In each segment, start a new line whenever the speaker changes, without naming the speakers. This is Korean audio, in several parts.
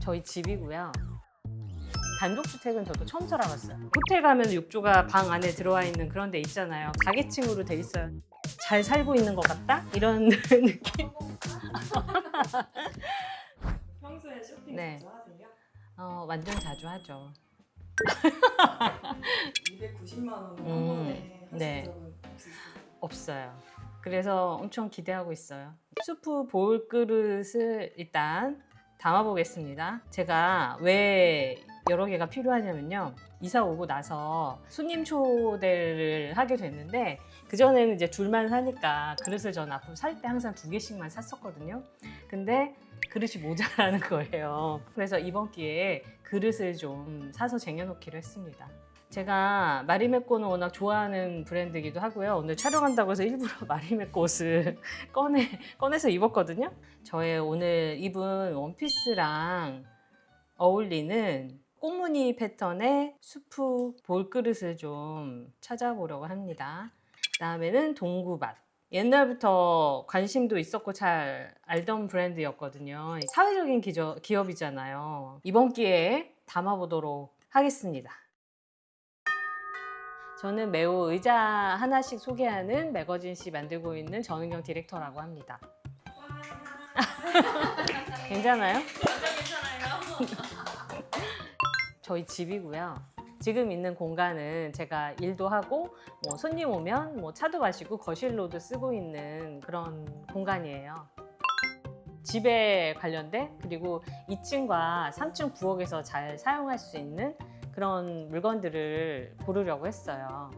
저희 집이고요. 단독주택은 저도 처음 살아봤어요. 호텔 가면 욕조가 방 안에 들어와 있는 그런 데 있잖아요. 가계층으로 돼 있어요. 잘 살고 있는 것 같다? 이런 느낌?
평소에 쇼핑
네.
자주 하세요?
완전 자주 하죠.
290만 원을 한
음,
번에 하신
네.
적은 혹시 있으세요?
없어요. 그래서 엄청 기대하고 있어요. 수프 볼 그릇을 일단 담아보겠습니다. 제가 왜 여러 개가 필요하냐면요. 이사 오고 나서 손님 초대를 하게 됐는데 그전에는 이제 둘만 사니까 그릇을 전 앞으로 살 때 항상 2개씩만 샀었거든요. 근데 그릇이 모자라는 거예요. 그래서 이번 기회에 그릇을 좀 사서 쟁여놓기로 했습니다. 제가 마리메꼬는 워낙 좋아하는 브랜드이기도 하고요. 오늘 촬영한다고 해서 일부러 마리메꼬 옷을 꺼내서 입었거든요. 저의 오늘 입은 원피스랑 어울리는 꽃무늬 패턴의 수프 볼그릇을 좀 찾아보려고 합니다. 그다음에는 동구밭. 옛날부터 관심도 있었고 잘 알던 브랜드였거든요. 사회적인 기업이잖아요. 이번 기회에 담아보도록 하겠습니다. 저는 매우 의자 하나씩 소개하는 매거진씨 만들고 있는 전은경 디렉터라고 합니다. 괜찮아요? 저희 집이고요. 지금 있는 공간은 제가 일도 하고 뭐 손님 오면 뭐 차도 마시고 거실로도 쓰고 있는 그런 공간이에요. 집에 관련된 그리고 2층과 3층 부엌에서 잘 사용할 수 있는 그런 물건들을 고르려고 했어요.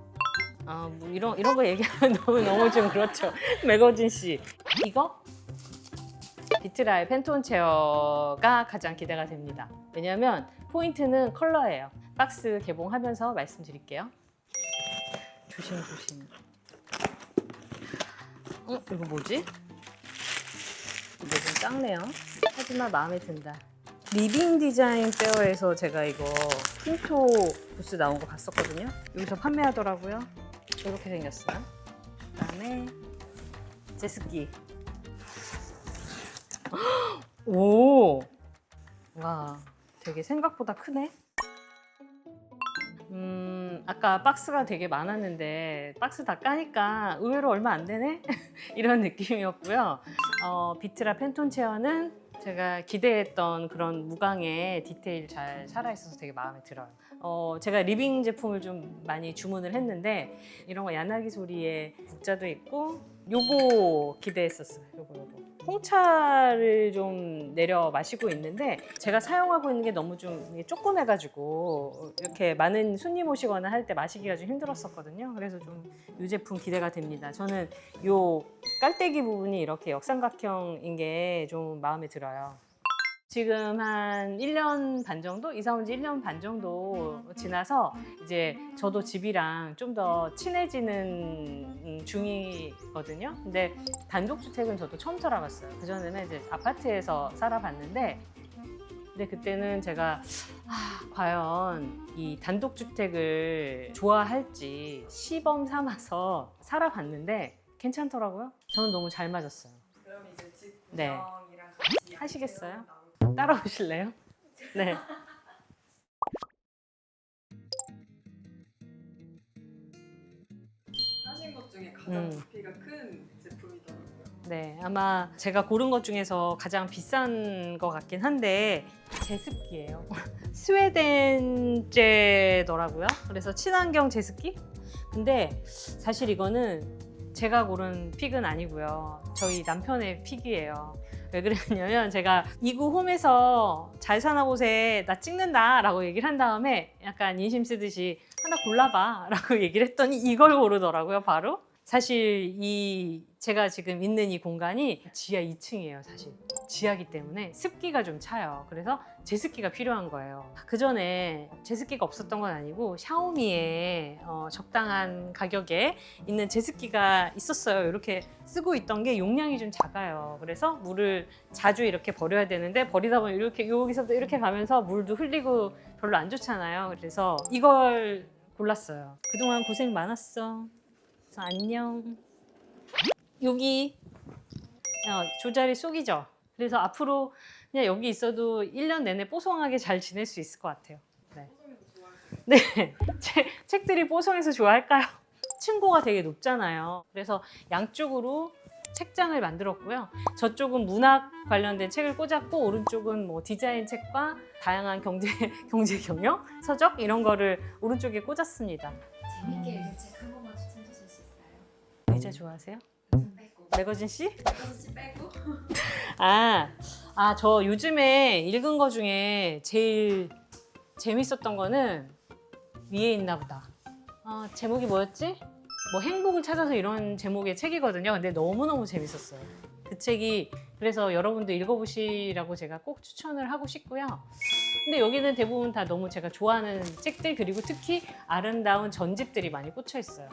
뭐 이런 거 얘기하면 너무 좀 그렇죠. 매거진 씨. 이거? 비트라의 팬톤 체어가 가장 기대가 됩니다. 왜냐하면 포인트는 컬러예요. 박스 개봉하면서 말씀드릴게요. 조심. 이거 뭐지? 이게 좀 작네요. 하지만 마음에 든다. 리빙 디자인 페어에서 제가 이거 핀토 부스 나온 거 봤었거든요. 여기서 판매하더라고요. 이렇게 생겼어요. 그다음에 제습기. 오! 와, 되게 생각보다 크네. 아까 박스가 되게 많았는데 박스 다 까니까 의외로 얼마 안 되네? 이런 느낌이었고요. 비트라 팬톤 체어는 제가 기대했던 그런 무광의 디테일 잘 살아있어서 되게 마음에 들어요. 제가 리빙 제품을 좀 많이 주문을 했는데 이런 거 야나기 소리에 국자도 있고 요거 기대했었어요. 요거. 홍차를 좀 내려 마시고 있는데 제가 사용하고 있는 게 너무 좀 조그매가지고 이렇게 많은 손님 오시거나 할 때 마시기가 좀 힘들었었거든요. 그래서 좀 이 제품 기대가 됩니다. 저는 요 깔때기 부분이 이렇게 역삼각형인 게 좀 마음에 들어요. 지금 한 1년 반 정도? 이사 온 지 1년 반 정도 지나서 이제 저도 집이랑 좀 더 친해지는 중이거든요. 근데 단독주택은 저도 처음 살아봤어요. 그전에는 이제 아파트에서 살아봤는데 근데 그때는 제가 과연 이 단독주택을 좋아할지 시범 삼아서 살아봤는데 괜찮더라고요. 저는 너무 잘 맞았어요.
그럼 이제 집
네.
구성이랑 같이
하시겠어요?
나오고
따라오실래요? 네.
하신 것 중에 가장
음.
부피가 큰 제품이더라고요.
네, 아마 제가 고른 것 중에서 가장 비싼 것 같긴 한데 제습기예요. 스웨덴제더라고요. 그래서 친환경 제습기? 근데 사실 이거는 제가 고른 픽은 아니고요. 저희 남편의 픽이에요. 왜 그랬냐면 제가 이구 홈에서 잘 사나 보세 나 찍는다 라고 얘기를 한 다음에 약간 인심 쓰듯이 하나 골라봐 라고 얘기를 했더니 이걸 고르더라고요, 바로. 사실 제가 지금 있는 이 공간이 지하 2층이에요, 사실. 지하기 때문에 습기가 좀 차요. 그래서 제습기가 필요한 거예요. 그 전에 제습기가 없었던 건 아니고 샤오미에 적당한 가격에 있는 제습기가 있었어요. 이렇게 쓰고 있던 게 용량이 좀 작아요. 그래서 물을 자주 이렇게 버려야 되는데 버리다 보면 이렇게 여기서도 이렇게 가면서 물도 흘리고 별로 안 좋잖아요. 그래서 이걸 골랐어요. 그동안 고생 많았어. 그래서 안녕. 여기 조자리 쏙이죠. 그래서 앞으로 그냥 여기 있어도 1년 내내 뽀송하게 잘 지낼 수 있을 것 같아요. 네.
소송에서 좋아하시는
네. 책들이 뽀송해서 좋아할까요? 층고가 되게 높잖아요. 그래서 양쪽으로 책장을 만들었고요. 저쪽은 문학 관련된 책을 꽂았고 오른쪽은 뭐 디자인 책과 다양한 경제 경영 서적 이런 거를 오른쪽에 꽂았습니다.
재밌게 읽은 책 한 번만 추천해 주실 수 있어요?
의자 좋아하세요?
좀 빼고
매거진 씨?
씨 빼고
저 요즘에 읽은 거 중에 제일 재밌었던 거는 위에 있나 보다. 제목이 뭐였지? 뭐 행복을 찾아서 이런 제목의 책이거든요. 근데 너무너무 재밌었어요. 그 책이 그래서 여러분도 읽어보시라고 제가 꼭 추천을 하고 싶고요. 근데 여기는 대부분 다 너무 제가 좋아하는 책들 그리고 특히 아름다운 전집들이 많이 꽂혀 있어요.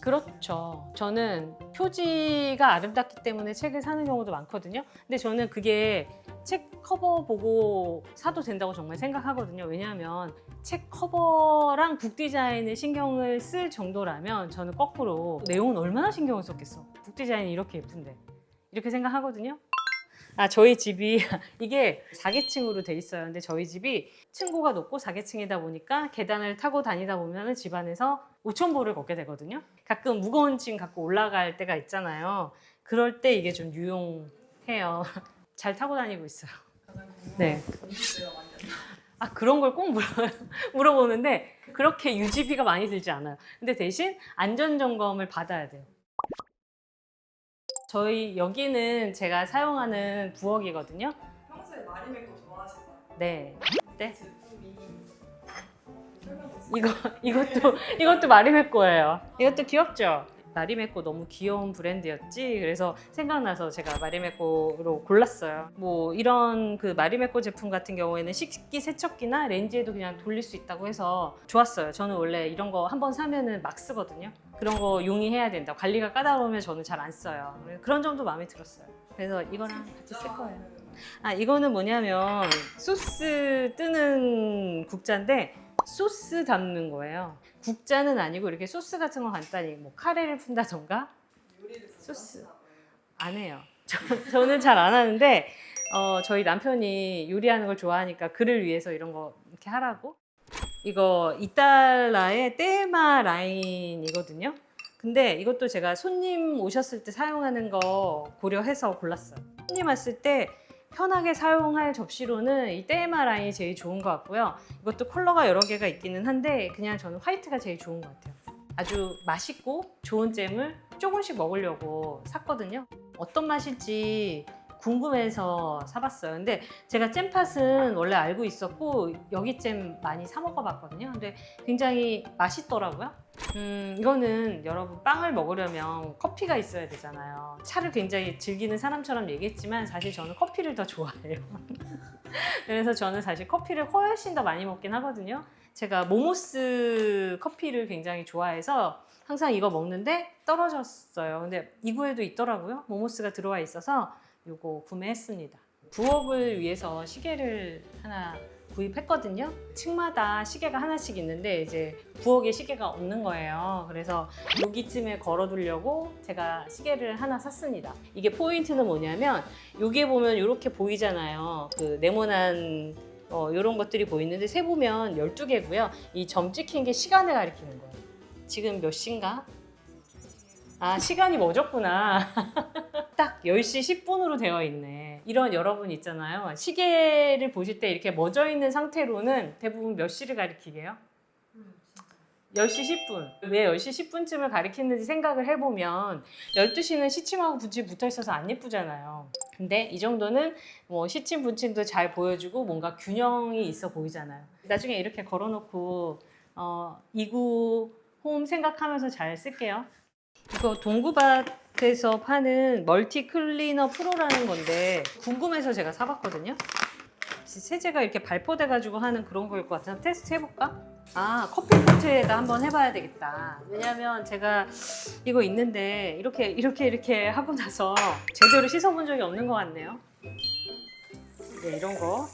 그렇죠. 저는 표지가 아름답기 때문에 책을 사는 경우도 많거든요. 근데 저는 그게 책 커버 보고 사도 된다고 정말 생각하거든요. 왜냐하면 책 커버랑 북 디자인에 신경을 쓸 정도라면 저는 거꾸로 내용은 얼마나 신경을 썼겠어. 북 디자인이 이렇게 예쁜데. 이렇게 생각하거든요. 저희 집이 이게 4계층으로 돼 있어요. 근데 저희 집이 층고가 높고 4계층이다 보니까 계단을 타고 다니다 보면 집 안에서 5,000보를 걷게 되거든요. 가끔 무거운 짐 갖고 올라갈 때가 있잖아요. 그럴 때 이게 좀 유용해요. 잘 타고 다니고 있어요.
가장 궁금한
네.
전집들과 만든
그런 걸 꼭 물어보는데 그렇게 유지비가 많이 들지 않아요. 근데 대신 안전점검을 받아야 돼요. 저희 여기는 제가 사용하는 부엌이거든요.
평소에 마리메코 좋아하시나요?
네. 네.
제품이 설명
이것도 마리메 거예요. 이것도 귀엽죠? 마리메코 너무 귀여운 브랜드였지. 그래서 생각나서 제가 마리메코로 골랐어요. 뭐 이런 그 마리메코 제품 같은 경우에는 식기 세척기나 렌즈에도 그냥 돌릴 수 있다고 해서 좋았어요. 저는 원래 이런 거 한번 사면은 막 쓰거든요. 그런 거 용이해야 된다. 관리가 까다로우면 저는 잘 안 써요. 그런 점도 마음에 들었어요. 그래서 이거랑 같이 쓸 거예요. 이거는 뭐냐면 소스 뜨는 국자인데 소스 담는 거예요. 국자는 아니고 이렇게 소스 같은 거 간단히 뭐 카레를 푼다던가
요리를
소스.
하시나 봐요.
안 해요. 저는 잘 안 하는데 저희 남편이 요리하는 걸 좋아하니까 그를 위해서 이런 거 이렇게 하라고. 이거 이달라의 테마 라인이거든요. 근데 이것도 제가 손님 오셨을 때 사용하는 거 고려해서 골랐어요. 손님 왔을 때 편하게 사용할 접시로는 이 테마 라인이 제일 좋은 것 같고요. 이것도 컬러가 여러 개가 있기는 한데 그냥 저는 화이트가 제일 좋은 것 같아요. 아주 맛있고 좋은 잼을 조금씩 먹으려고 샀거든요. 어떤 맛일지 궁금해서 사봤어요. 근데 제가 잼팥은 원래 알고 있었고 여기 잼 많이 사 먹어봤거든요. 근데 굉장히 맛있더라고요. 이거는 여러분 빵을 먹으려면 커피가 있어야 되잖아요. 차를 굉장히 즐기는 사람처럼 얘기했지만 사실 저는 커피를 더 좋아해요. 그래서 저는 사실 커피를 훨씬 더 많이 먹긴 하거든요. 제가 모모스 커피를 굉장히 좋아해서 항상 이거 먹는데 떨어졌어요. 근데 이구에도 있더라고요. 모모스가 들어와 있어서 이거 구매했습니다. 부엌을 위해서 시계를 하나 구입했거든요. 층마다 시계가 하나씩 있는데 이제 부엌에 시계가 없는 거예요. 그래서 여기쯤에 걸어두려고 제가 시계를 하나 샀습니다. 이게 포인트는 뭐냐면 여기에 보면 이렇게 보이잖아요. 그 네모난 이런 것들이 보이는데 세보면 12개고요. 이 점 찍힌 게 시간을 가리키는 거예요. 지금 몇 시인가? 시간이 멎었구나. 딱 10시 10분으로 되어 있네. 이런 여러분 있잖아요. 시계를 보실 때 이렇게 멎어 있는 상태로는 대부분 몇 시를 가리키게요? 10시 10분. 왜 10시 10분쯤을 가리키는지 생각을 해보면 12시는 시침하고 분침 붙어 있어서 안 예쁘잖아요. 근데 이 정도는 뭐 시침 분침도 잘 보여주고 뭔가 균형이 있어 보이잖아요. 나중에 이렇게 걸어놓고 이구 홈 생각하면서 잘 쓸게요. 이거 동구밭에서 파는 멀티 클리너 프로라는 건데 궁금해서 제가 사봤거든요. 세제가 이렇게 발포돼가지고 하는 그런 거일 것 같아서 테스트 해볼까? 커피포트에다 한번 해봐야 되겠다. 왜냐면 제가 이거 있는데 이렇게 하고 나서 제대로 씻어본 적이 없는 것 같네요. 네, 이런 거.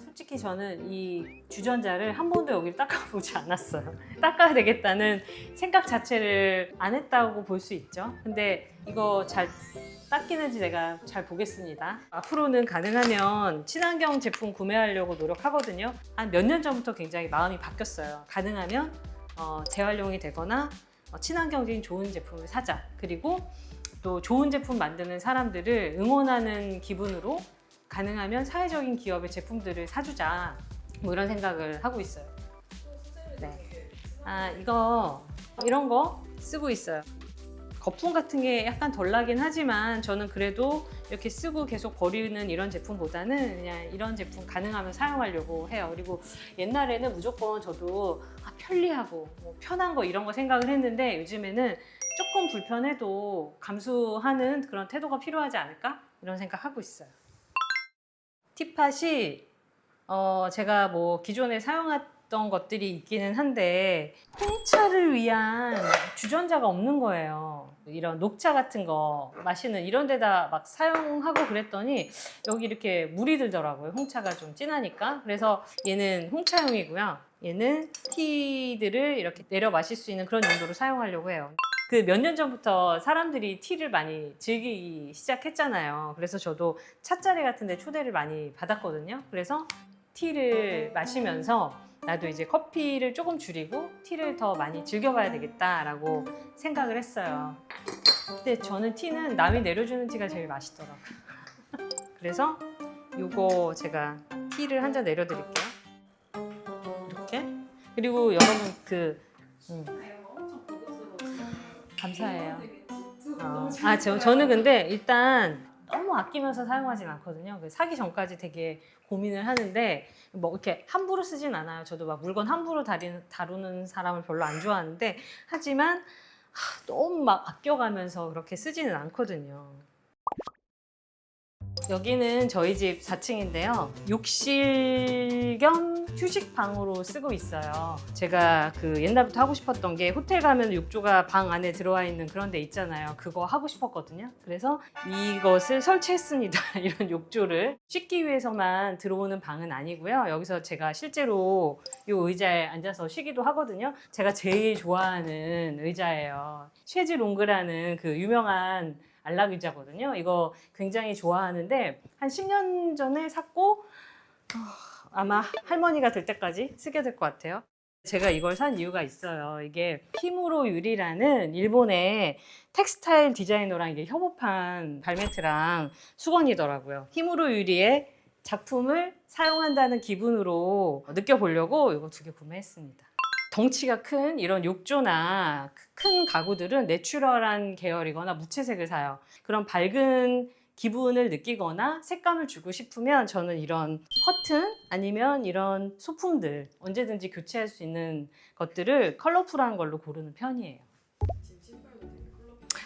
솔직히 저는 이 주전자를 한 번도 여기를 닦아보지 않았어요. 닦아야 되겠다는 생각 자체를 안 했다고 볼 수 있죠. 근데 이거 잘 닦이는지 내가 잘 보겠습니다. 앞으로는 가능하면 친환경 제품 구매하려고 노력하거든요. 한 몇 년 전부터 굉장히 마음이 바뀌었어요. 가능하면 재활용이 되거나 친환경적인 좋은 제품을 사자. 그리고 또 좋은 제품 만드는 사람들을 응원하는 기분으로 가능하면 사회적인 기업의 제품들을 사주자. 뭐 이런 생각을 하고 있어요. 네. 이런 거 쓰고 있어요. 거품 같은 게 약간 덜 나긴 하지만 저는 그래도 이렇게 쓰고 계속 버리는 이런 제품보다는 그냥 이런 제품 가능하면 사용하려고 해요. 그리고 옛날에는 무조건 저도 편리하고 뭐 편한 거 이런 거 생각을 했는데 요즘에는 조금 불편해도 감수하는 그런 태도가 필요하지 않을까? 이런 생각하고 있어요. 티팟이 제가 뭐 기존에 사용했던 것들이 있기는 한데 홍차를 위한 주전자가 없는 거예요. 이런 녹차 같은 거 마시는 이런 데다 막 사용하고 그랬더니 여기 이렇게 물이 들더라고요. 홍차가 좀 진하니까. 그래서 얘는 홍차용이고요. 얘는 티들을 이렇게 내려 마실 수 있는 그런 용도로 사용하려고 해요. 그 몇 년 전부터 사람들이 티를 많이 즐기기 시작했잖아요. 그래서 저도 찻자리 같은 데 초대를 많이 받았거든요. 그래서 티를 마시면서 나도 이제 커피를 조금 줄이고 티를 더 많이 즐겨봐야 되겠다라고 생각을 했어요. 근데 저는 티는 남이 내려주는 티가 제일 맛있더라고요. 그래서 요거 제가 티를 한 잔 내려드릴게요. 이렇게. 그리고 여러분
엄청 고급스러워.
감사해요.
너무
저는 근데 일단 너무 아끼면서 사용하진 않거든요. 사기 전까지 되게 고민을 하는데 뭐 이렇게 함부로 쓰진 않아요. 저도 막 물건 함부로 다루는 사람을 별로 안 좋아하는데 하지만 너무 막 아껴가면서 그렇게 쓰지는 않거든요. 여기는 저희 집 4층인데요. 욕실 겸 휴식방으로 쓰고 있어요. 제가 그 옛날부터 하고 싶었던 게 호텔 가면 욕조가 방 안에 들어와 있는 그런 데 있잖아요. 그거 하고 싶었거든요. 그래서 이것을 설치했습니다. 이런 욕조를. 씻기 위해서만 들어오는 방은 아니고요. 여기서 제가 실제로 이 의자에 앉아서 쉬기도 하거든요. 제가 제일 좋아하는 의자예요. 쉐즈 롱그라는 그 유명한 안락 의자거든요. 이거 굉장히 좋아하는데 한 10년 전에 샀고 아마 할머니가 될 때까지 쓰게 될 것 같아요. 제가 이걸 산 이유가 있어요. 이게 히무로 유리라는 일본의 텍스타일 디자이너랑 이게 협업한 발매트랑 수건이더라고요. 히무로 유리의 작품을 사용한다는 기분으로 느껴보려고 이거 2개 구매했습니다. 덩치가 큰 이런 욕조나 큰 가구들은 내추럴한 계열이거나 무채색을 사요. 그런 밝은 기분을 느끼거나 색감을 주고 싶으면 저는 이런 커튼 아니면 이런 소품들 언제든지 교체할 수 있는 것들을 컬러풀한 걸로 고르는 편이에요.
지금 신발도 되게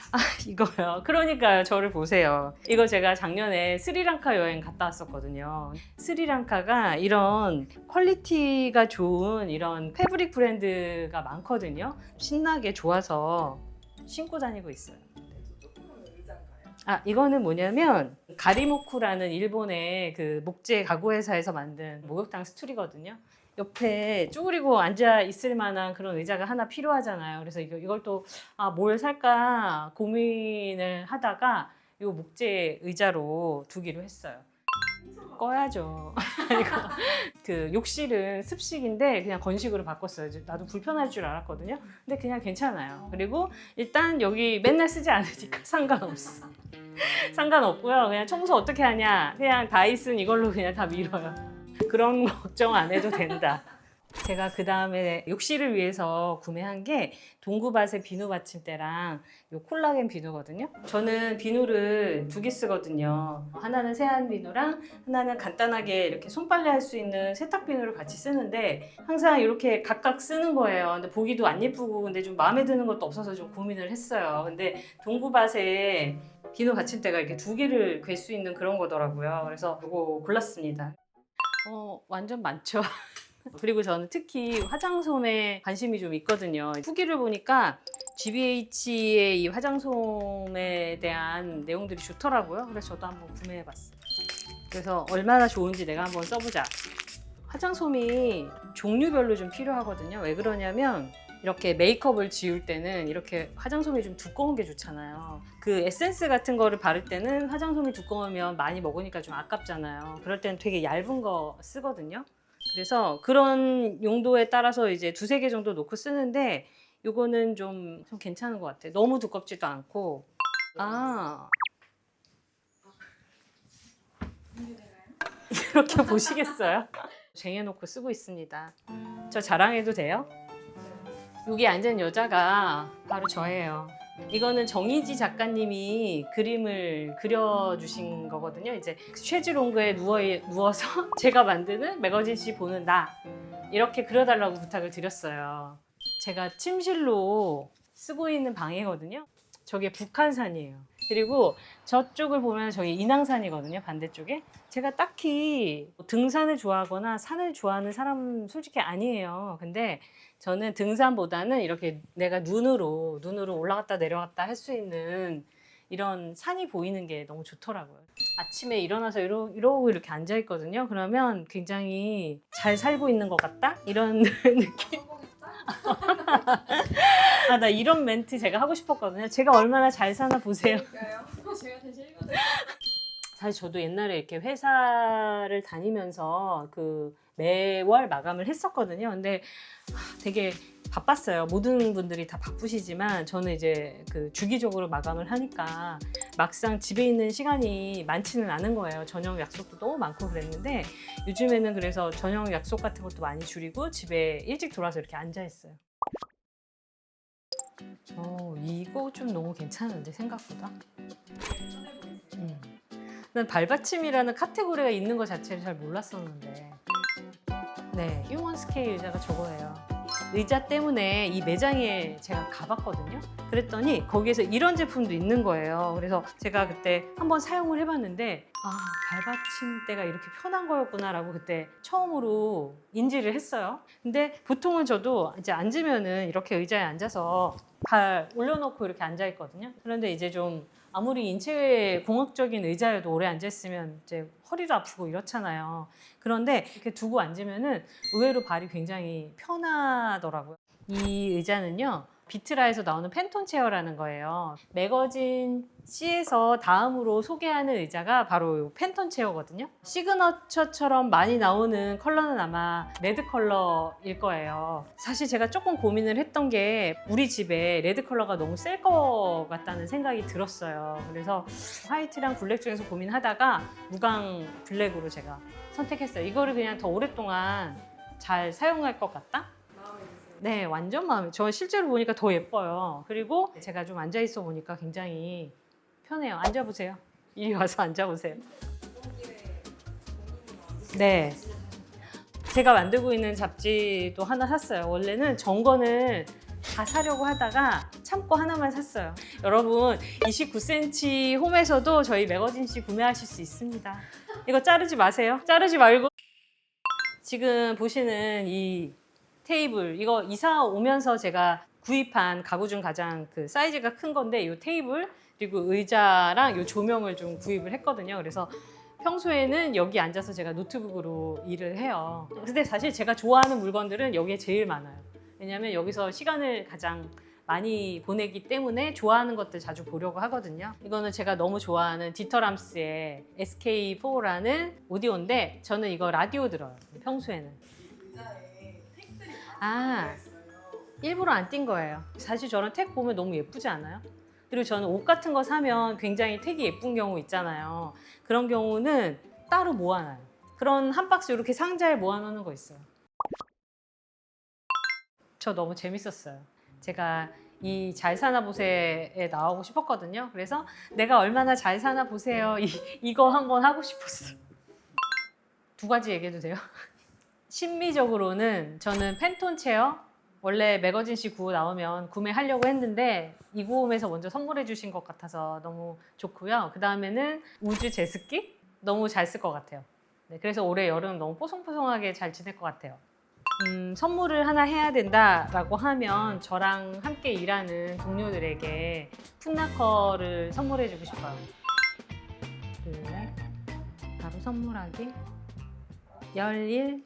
컬러풀.
이거요. 그러니까요. 저를 보세요. 이거 제가 작년에 스리랑카 여행 갔다 왔었거든요. 스리랑카가 이런 퀄리티가 좋은 이런 패브릭 브랜드가 많거든요. 신나게 좋아서 신고 다니고 있어요.
조그만 의자인가요?
이거는 뭐냐면 가리모쿠라는 일본의 그 목재 가구 회사에서 만든 목욕탕 스툴이거든요. 옆에 쭈그리고 앉아 있을 만한 그런 의자가 하나 필요하잖아요. 그래서 이걸 또 뭘 살까 고민을 하다가 이 목재 의자로 두기로 했어요. 꺼야죠. 그 욕실은 습식인데 그냥 건식으로 바꿨어요. 나도 불편할 줄 알았거든요. 근데 그냥 괜찮아요. 그리고 일단 여기 맨날 쓰지 않으니까 상관없어. 상관없고요. 그냥 청소 어떻게 하냐. 그냥 다이슨 이걸로 그냥 다 밀어요. 그런 걱정 안 해도 된다. 제가 그 다음에 욕실을 위해서 구매한 게 동구밭의 비누 받침대랑 요 콜라겐 비누거든요. 저는 비누를 2개 쓰거든요. 하나는 세안 비누랑 하나는 간단하게 이렇게 손빨래 할 수 있는 세탁 비누를 같이 쓰는데 항상 이렇게 각각 쓰는 거예요. 근데 보기도 안 예쁘고 근데 좀 마음에 드는 것도 없어서 좀 고민을 했어요. 근데 동구밭에 비누 받침대가 이렇게 2개를 꿰 수 있는 그런 거더라고요. 그래서 이거 골랐습니다. 완전 많죠. 그리고 저는 특히 화장솜에 관심이 좀 있거든요. 후기를 보니까 GBH의 이 화장솜에 대한 내용들이 좋더라고요. 그래서 저도 한번 구매해봤어요. 그래서 얼마나 좋은지 내가 한번 써보자. 화장솜이 종류별로 좀 필요하거든요. 왜 그러냐면 이렇게 메이크업을 지울 때는 이렇게 화장솜이 좀 두꺼운 게 좋잖아요. 그 에센스 같은 거를 바를 때는 화장솜이 두꺼우면 많이 먹으니까 좀 아깝잖아요. 그럴 때는 되게 얇은 거 쓰거든요. 그래서 그런 용도에 따라서 이제 2-3개 정도 놓고 쓰는데 요거는 좀 괜찮은 것 같아요. 너무 두껍지도 않고. 아, 이렇게 보시겠어요? 쟁여놓고 쓰고 있습니다. 저 자랑해도 돼요? 여기 앉은 여자가 바로 저예요. 이거는 정희지 작가님이 그림을 그려주신 거거든요. 이제 쉐즈롱그에 누워서 제가 만드는 매거진씨 보는 나 이렇게 그려달라고 부탁을 드렸어요. 제가 침실로 쓰고 있는 방이거든요. 저게 북한산이에요. 그리고 저쪽을 보면 저기 인왕산이거든요. 반대쪽에. 제가 딱히 등산을 좋아하거나 산을 좋아하는 사람 솔직히 아니에요. 근데 저는 등산보다는 이렇게 내가 눈으로 올라갔다 내려갔다 할 수 있는 이런 산이 보이는 게 너무 좋더라고요. 아침에 일어나서 이러고 이렇게 앉아 있거든요. 그러면 굉장히 잘 살고 있는 것 같다? 이런 느낌? 아, 나 이런 멘트 제가 하고 싶었거든요. 제가 얼마나 잘 사나 보세요.
그러니까요. 제가 다시 읽어드릴게요.
사실 저도 옛날에 이렇게 회사를 다니면서 그 매월 마감을 했었거든요. 근데 되게 바빴어요. 모든 분들이 다 바쁘시지만 저는 이제 그 주기적으로 마감을 하니까 막상 집에 있는 시간이 많지는 않은 거예요. 저녁 약속도 너무 많고 그랬는데 요즘에는 그래서 저녁 약속 같은 것도 많이 줄이고 집에 일찍 돌아와서 이렇게 앉아 있어요. 이거 좀 너무 괜찮은데 생각보다. 난 발받침이라는 카테고리가 있는 것 자체를 잘 몰랐었는데. 네, 휴먼 스케일 의자가 저거예요. 의자 때문에 이 매장에 제가 가봤거든요. 그랬더니 거기에서 이런 제품도 있는 거예요. 그래서 제가 그때 한번 사용을 해봤는데 발받침대가 이렇게 편한 거였구나라고 그때 처음으로 인지를 했어요. 근데 보통은 저도 이제 앉으면은 이렇게 의자에 앉아서 발 올려놓고 이렇게 앉아 있거든요. 그런데 이제 좀 아무리 인체 공학적인 의자여도 오래 앉아있으면 이제 허리도 아프고 이렇잖아요. 그런데 이렇게 두고 앉으면은 의외로 발이 굉장히 편하더라고요. 이 의자는요, 비트라에서 나오는 팬톤 체어라는 거예요. 매거진 C에서 다음으로 소개하는 의자가 바로 이 팬톤 체어거든요. 시그너처처럼 많이 나오는 컬러는 아마 레드 컬러일 거예요. 사실 제가 조금 고민을 했던 게 우리 집에 레드 컬러가 너무 셀 것 같다는 생각이 들었어요. 그래서 화이트랑 블랙 중에서 고민하다가 무광 블랙으로 제가 선택했어요. 이거를 그냥 더 오랫동안 잘 사용할 것 같다?
마음에 드세요?
네, 완전 마음에. 저 실제로 보니까 더 예뻐요. 그리고 제가 좀 앉아 있어 보니까 굉장히 편해요. 앉아보세요. 이리 와서 앉아보세요. 네. 제가 만들고 있는 잡지도 하나 샀어요. 원래는 정건을 다 사려고 하다가 참고 하나만 샀어요. 여러분, 29cm 홈에서도 저희 매거진씨 구매하실 수 있습니다. 이거 자르지 마세요. 자르지 말고. 지금 보시는 이 테이블, 이거 이사 오면서 제가 구입한 가구 중 가장 그 사이즈가 큰 건데 이 테이블 그리고 의자랑 이 조명을 좀 구입을 했거든요. 그래서 평소에는 여기 앉아서 제가 노트북으로 일을 해요. 근데 사실 제가 좋아하는 물건들은 여기에 제일 많아요. 왜냐하면 여기서 시간을 가장 많이 보내기 때문에 좋아하는 것들 자주 보려고 하거든요. 이거는 제가 너무 좋아하는 디터람스의 SK4라는 오디오인데 저는 이거 라디오 들어요. 평소에는.
의자에 택들이
아,
있어요.
일부러 안 띈 거예요. 사실 저런 택 보면 너무 예쁘지 않아요? 그리고 저는 옷 같은 거 사면 굉장히 택이 예쁜 경우 있잖아요. 그런 경우는 따로 모아놔요. 그런 한 박스 이렇게 상자에 모아놓는 거 있어요. 저 너무 재밌었어요. 제가 이 잘 사나 보세에 나오고 싶었거든요. 그래서 내가 얼마나 잘 사나 보세요. 이거 한번 하고 싶었어요. 2가지 얘기해도 돼요? 심미적으로는 저는 팬톤 체어 원래 매거진씨 구호 나오면 구매하려고 했는데 이 구홈에서 먼저 선물해 주신 것 같아서 너무 좋고요. 그 다음에는 우주 제습기 너무 잘 쓸 것 같아요. 네, 그래서 올해 여름 너무 뽀송뽀송하게 잘 지낼 것 같아요. 선물을 하나 해야 된다라고 하면 저랑 함께 일하는 동료들에게 풋나커를 선물해 주고 싶어요. 바로 선물하기 11